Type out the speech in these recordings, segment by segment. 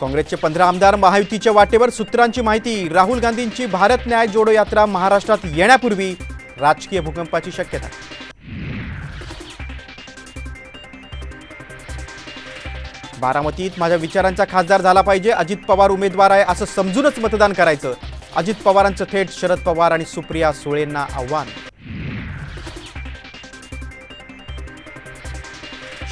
काँग्रेसचे 15 आमदार महायुतीच्या वाटेवर, सूत्रांची माहिती। राहुल गांधींची भारत न्याय जोडो यात्रा महाराष्ट्रात येण्यापूर्वी राजकीय भूकंपाची शक्यता। बारामतीत माझ्या विचारांचा खासदार झाला पाहिजे, अजित पवार उमेदवार आहे असं समजूनच मतदान करायचं, अजित पवारांचं थेट शरद पवार आणि सुप्रिया सुळेंना आव्हान।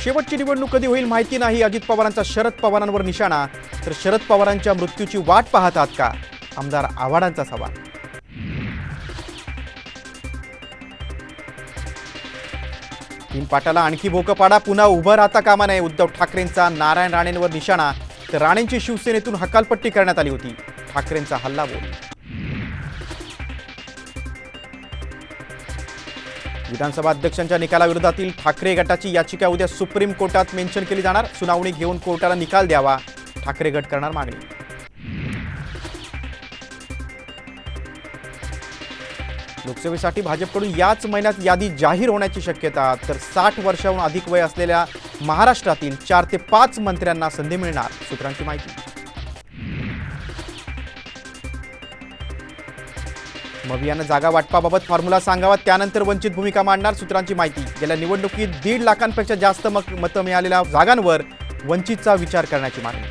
शेवटची निवडणूक कधी होईल माहिती नाही, अजित पवारांचा शरद पवारांवर निशाणा। तर शरद पवारांच्या मृत्यूची वाट पाहतात का, आमदार आव्हाडांचा सवाल। तीन पाटाला आणखी भोकं पाडा, पुन्हा उभं राहता कामा नये। उद्धव ठाकरेंचा नारायण राणेंवर निशाणा, तर राणेंची शिवसेनेतून हकालपट्टी करण्यात आली होती। ठाकरेंचा हल्लाबोल। विधानसभा अध्यक्षांच्या निकालाविरोधातील ठाकरे गटाची याचिका उद्या सुप्रीम कोर्टात मेन्शन केली जाणार, सुनावणी घेऊन कोर्टाला निकाल द्यावा, ठाकरे गट करणार मागणी। लोकसभेसाठी भाजपकडून याच महिन्यात यादी जाहीर होण्याची शक्यता, तर 60 वर्षांहून अधिक वय असलेल्या महाराष्ट्रातील 4 ते 5 मंत्र्यांना संधी मिळणार, सूत्रांची माहिती। मवियानं जागा वाटपाबाबत फॉर्म्युला सांगावा, त्यानंतर वंचित भूमिका मांडणार, सूत्रांची माहिती। गेल्या निवडणुकीत 1.5 लाखांपेक्षा जास्त मतं मिळालेल्या जागांवर वंचितचा विचार करण्याची मागणी।